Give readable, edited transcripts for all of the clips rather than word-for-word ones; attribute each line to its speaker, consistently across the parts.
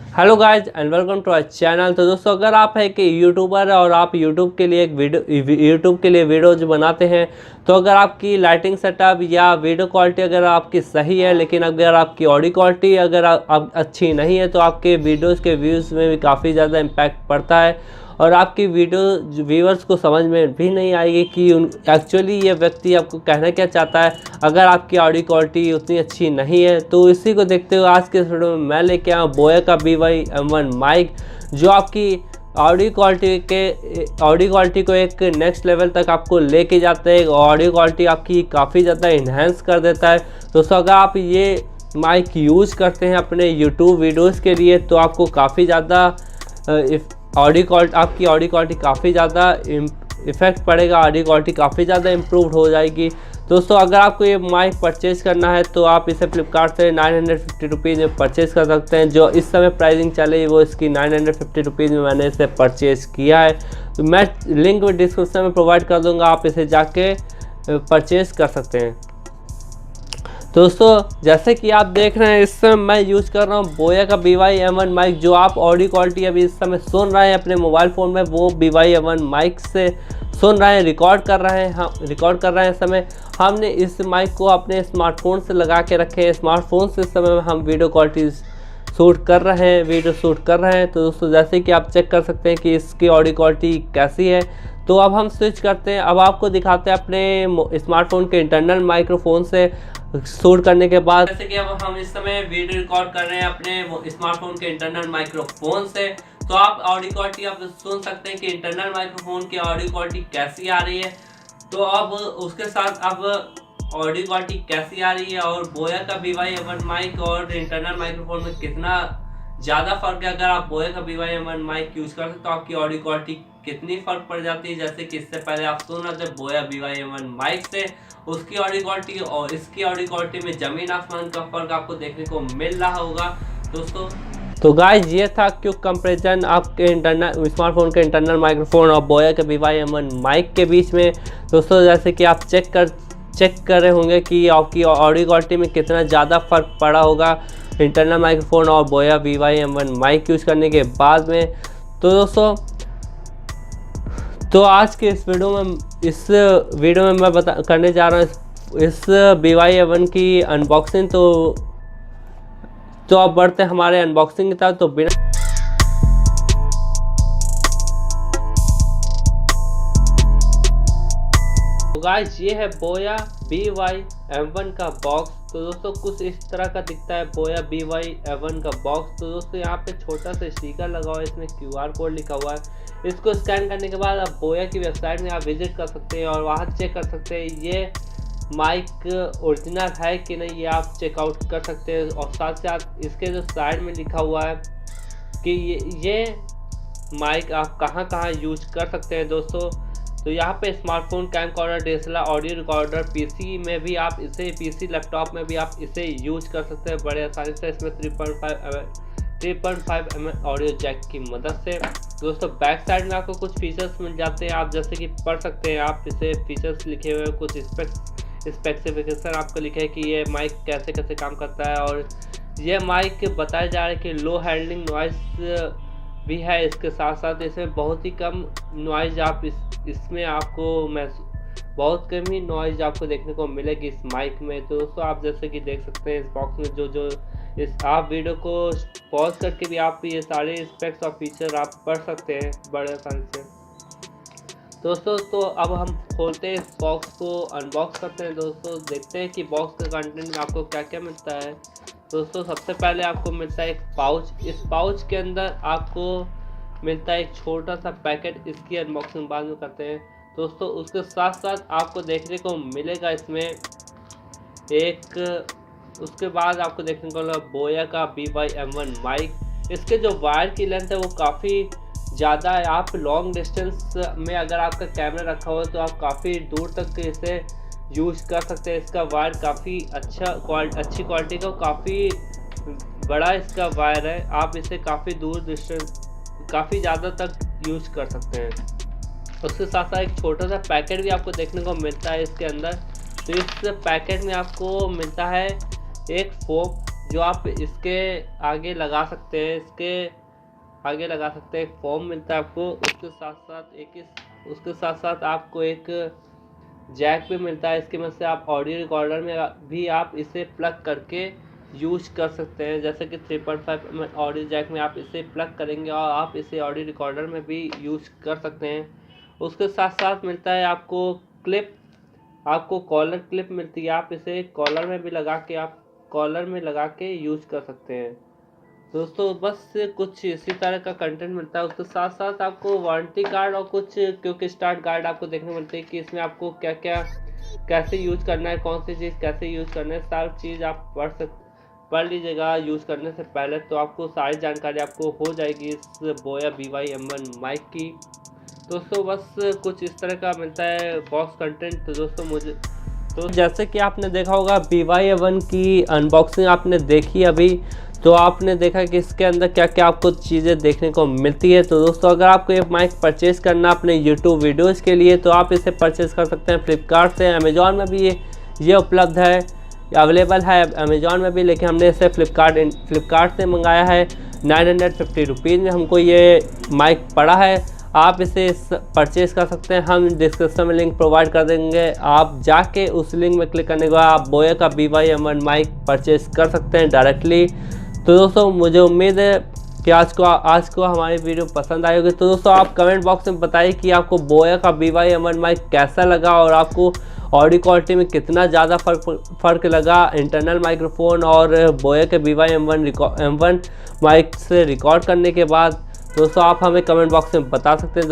Speaker 1: Hello guys and welcome to our channel. तो दोस्तों, अगर आप है कि यूट्यूबर है और आप यूट्यूब के लिए वीडियोज बनाते हैं, तो अगर आपकी लाइटिंग सेटअप या वीडियो क्वालिटी अगर आपकी सही है, लेकिन अगर आपकी ऑडियो क्वालिटी अगर आप अच्छी नहीं है, तो आपके वीडियोज़ के व्यूज़ में भी काफ़ी ज़्यादा इम्पैक्ट पड़ता है और आपकी वीडियो व्यूअर्स को समझ में भी नहीं आएगी कि एक्चुअली ये व्यक्ति आपको कहना क्या चाहता है अगर आपकी ऑडियो क्वालिटी उतनी अच्छी नहीं है। तो इसी को देखते हुए आज के इस वीडियो में मैं लेके आया बोया का BY-M1 माइक, जो आपकी ऑडियो क्वालिटी को एक नेक्स्ट लेवल तक आपको लेके जाता है। ऑडियो क्वालिटी आपकी काफ़ी ज़्यादा इन्हेंस कर देता है। दोस्तों, अगर आप ये माइक यूज़ करते हैं अपने यूट्यूब वीडियोज़ के लिए, तो आपको काफ़ी ज़्यादा आपकी ऑडियो क्वालिटी काफ़ी ज़्यादा इफ़ेक्ट पड़ेगा, ऑडियो क्वालिटी काफ़ी ज़्यादा इम्प्रूव हो जाएगी। दोस्तों, अगर आपको ये माइक परचेज़ करना है तो आप इसे फ्लिपकार्ट से 950 रुपीज़ में परचेज़ कर सकते हैं। जो इस समय प्राइसिंग चले वो इसकी 950 रुपीज़ में मैंने इसे परचेज़ किया है। तो मैं लिंक डिस्क्रिप्शन में प्रोवाइड कर दूँगा, आप इसे जाके परचेज़ कर सकते हैं। दोस्तों, जैसे कि आप देख रहे हैं, इस समय मैं यूज़ कर रहा हूँ बोया का BY-M1 माइक। जो आप ऑडियो क्वालिटी अभी इस समय सुन रहे हैं अपने मोबाइल फ़ोन में, वो BY-M1 माइक से सुन रहे हैं, रिकॉर्ड कर रहे हैं। इस समय हमने इस माइक को अपने स्मार्टफोन से लगा के रखे हैं। स्मार्टफोन से इस समय हम वीडियो शूट कर रहे हैं। तो दोस्तों, जैसे कि आप चेक कर सकते हैं कि इसकी ऑडियो क्वालिटी कैसी है। तो अब हम स्विच करते हैं। अब आपको दिखाते हैं अपने स्मार्टफोन के इंटरनल माइक्रोफोन से शूट करने के बाद। जैसे कि अब हम इस समय वीडियो रिकॉर्ड कर रहे हैं अपने स्मार्टफोन के इंटरनल माइक्रोफोन से, तो आप ऑडियो क्वालिटी आप सुन सकते हैं कि इंटरनल माइक्रोफोन की ऑडियो क्वालिटी कैसी आ रही है। तो अब उसके साथ अब ऑडियो क्वालिटी कैसी आ रही है और बोया का BY-M1 माइक और इंटरनल माइक्रोफोन में कितना ज़्यादा फ़र्क है। अगर आप बोया का BY-M1 माइक यूज़ करते हैं तो आपकी ऑडियो क्वालिटी कितनी फ़र्क पड़ जाती है। जैसे कि इससे पहले आप सुन रहे थे बोया BY-M1 माइक से, उसकी ऑडियो क्वालिटी और इसकी ऑडियो क्वालिटी में ज़मीन आसमान का फ़र्क आपको देखने को मिल रहा होगा दोस्तों। तो गाइस, ये था क्विक कंपैरिजन आपके स्मार्टफोन के इंटरनल माइक्रोफोन और बोया के BY-M1 माइक के बीच में। दोस्तों, जैसे कि आप चेक कर रहे होंगे कि आपकी ऑडियो क्वालिटी में कितना ज़्यादा फ़र्क पड़ा होगा इंटरनल माइक्रोफोन और बोया BY-M1 माइक यूज़ करने के बाद में। तो दोस्तों, तो आज के इस वीडियो में मैं करने जा रहा हूँ इस BY-M1 की अनबॉक्सिंग। तो अब बढ़ते हैं हमारे अनबॉक्सिंग की तरफ। तो बिना गाइस, ये है बोया BY-M1 का बॉक्स। तो दोस्तों, कुछ इस तरह का दिखता है बोया BY-M1 का बॉक्स। तो दोस्तों, यहाँ पे छोटा सा स्टिकर लगा हुआ है, इसमें QR कोड लिखा हुआ है। इसको स्कैन करने के बाद आप बोया की वेबसाइट में आप विजिट कर सकते हैं और वहाँ चेक कर सकते हैं ये माइक ओरिजिनल है कि नहीं, ये आप चेकआउट कर सकते हैं। और साथ साथ इसके जो साइड में लिखा हुआ है कि ये माइक आप कहाँ यूज कर सकते हैं दोस्तों। तो यहाँ पे smartphone, camcorder, DSLR, audio recorder, PC में भी आप इसे PC लैपटॉप में भी आप इसे यूज कर सकते हैं बड़े आसानी से। इसमें 3.5 mm ऑडियो जैक की मदद से। दोस्तों, बैक साइड में आपको कुछ फीचर्स मिल जाते हैं, आप जैसे कि पढ़ सकते हैं। आप इसे फीचर्स लिखे हुए कुछ स्पेसिफिकेशन आपको लिखे है कि ये माइक कैसे काम करता है। और ये माइक बताया जा रहा है कि लो हैंडलिंग नॉइस भी है। इसके साथ साथ इसमें बहुत ही कम नॉइज इसमें आपको बहुत कम ही नॉइज आपको देखने को मिलेगी इस माइक में। तो दोस्तों, आप जैसे कि देख सकते हैं इस बॉक्स में जो आप वीडियो को पॉज करके भी आप ये सारे स्पेक्स और फीचर आप पढ़ सकते हैं बड़े आसानी से दोस्तों। तो अब हम खोलते हैं इस बॉक्स को, अनबॉक्स करते हैं दोस्तों। देखते हैं कि बॉक्स के कंटेंट में आपको क्या क्या मिलता है। दोस्तों, सबसे पहले आपको मिलता है एक पाउच। इस पाउच के अंदर आपको मिलता है एक छोटा सा पैकेट। इसकी अनबॉक्सिंग बाद में करते हैं दोस्तों। उसके साथ साथ आपको देखने को मिलेगा इसमें उसके बाद आपको देखने को मिलेगा बोया का BY-M1 माइक। इसके जो वायर की लेंथ है वो काफ़ी ज़्यादा है। आप लॉन्ग डिस्टेंस में अगर आपका कैमरा रखा हुआ है तो आप काफ़ी दूर तक इसे यूज़ कर सकते हैं। इसका वायर काफ़ी अच्छी क्वालिटी का, काफ़ी बड़ा इसका वायर है। आप इसे काफ़ी दूर डिस्टेंस काफ़ी ज़्यादा तक यूज़ कर सकते हैं। उसके साथ साथ एक छोटा सा पैकेट भी आपको देखने को मिलता है इसके अंदर। तो इस पैकेट में आपको मिलता है एक फोम जो आप इसके आगे लगा सकते हैं, इसके आगे लगा सकते हैं। एक फॉर्म मिलता है आपको, उसके साथ साथ आपको एक जैक भी मिलता है। इसकी मदद से आप ऑडियो रिकॉर्डर में भी आप इसे प्लग करके यूज कर सकते हैं। जैसे कि 3.5 ऑडियो जैक में आप इसे प्लग करेंगे और आप इसे ऑडियो रिकॉर्डर में भी यूज कर सकते हैं। उसके साथ साथ मिलता है आपको क्लिप, आपको कॉलर क्लिप मिलती है। आप इसे कॉलर में लगा के यूज कर सकते हैं। दोस्तों बस कुछ इसी तरह का कंटेंट मिलता है। उसके साथ साथ आपको वारंटी कार्ड और कुछ क्विक स्टार्ट गाइड आपको देखने मिलते हैं कि इसमें आपको क्या क्या कैसे यूज करना है, कौन सी चीज़ कैसे यूज करना है, सारी चीज़ आप पढ़ लीजिएगा यूज करने से पहले, तो आपको सारी जानकारी आपको हो जाएगी इस बोया BY-M1 माइक की। दोस्तों बस कुछ इस तरह का मिलता है बॉक्स कंटेंट। तो दोस्तों जैसे कि आपने देखा होगा BY-M1 की अनबॉक्सिंग आपने देखी अभी, तो आपने देखा कि इसके अंदर क्या क्या आपको चीज़ें देखने को मिलती है। तो दोस्तों अगर आपको ये माइक परचेज़ करना अपने यूट्यूब वीडियोज़ के लिए, तो आप इसे परचेज़ कर सकते हैं फ्लिपकार्ट से। अमेज़ॉन में भी ये उपलब्ध है, अवेलेबल है अमेज़ॉन में भी, लेकिन हमने इसे फ्लिपकार्ट से मंगाया है। 950 रुपीज़ में हमको ये माइक पड़ा है। आप इसे परचेज़ कर सकते हैं, हम डिस्क्रिप्शन में लिंक प्रोवाइड कर देंगे। आप जाके उस लिंक में क्लिक करने के बाद आप बोया का BY-M1 माइक परचेज़ कर सकते हैं डायरेक्टली। तो दोस्तों मुझे उम्मीद है कि आज को हमारी वीडियो पसंद आई होगी। तो दोस्तों आप कमेंट बॉक्स में बताइए कि आपको बोया का BY-M1 माइक कैसा लगा और आपको ऑडियो क्वालिटी में कितना ज़्यादा फ़र्क लगा इंटरनल माइक्रोफोन और बोया के BY-M1 माइक से रिकॉर्ड करने के बाद। दोस्तों आप हमें कमेंट बॉक्स में बता सकते हैं।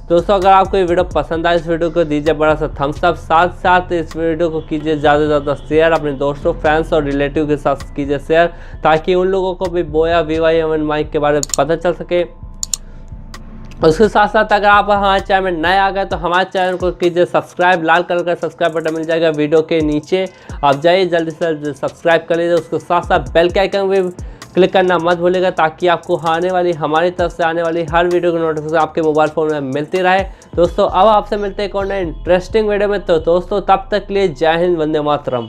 Speaker 1: दोस्तों अगर आपको ये वीडियो पसंद आए, इस वीडियो को दीजिए बड़ा सा थम्स अप, साथ साथ इस वीडियो को कीजिए ज़्यादा से ज़्यादा शेयर, अपने दोस्तों, फ्रेंड्स और रिलेटिव के साथ कीजिए शेयर, ताकि उन लोगों को भी बोया BY-M1 माइक के बारे में पता चल सके। उसके साथ साथ अगर आप हमारे चैनल में नए आ गए तो हमारे चैनल को कीजिए सब्सक्राइब, लाल कलर का सब्सक्राइब बटन मिल जाएगा वीडियो के नीचे, आप जाइए जल्दी से जल्दी सब्सक्राइब कर लीजिए। उसके साथ साथ बेल के आइकन भी क्लिक करना मत भूलिएगा, ताकि आपको हमारी तरफ से आने वाली हर वीडियो की नोटिफिकेशन आपके मोबाइल फ़ोन में मिलती रहे। दोस्तों अब आपसे मिलते हैं एक और नए इंटरेस्टिंग वीडियो में। तो दोस्तों तब तक के लिए जय हिंद, वंदे मातरम।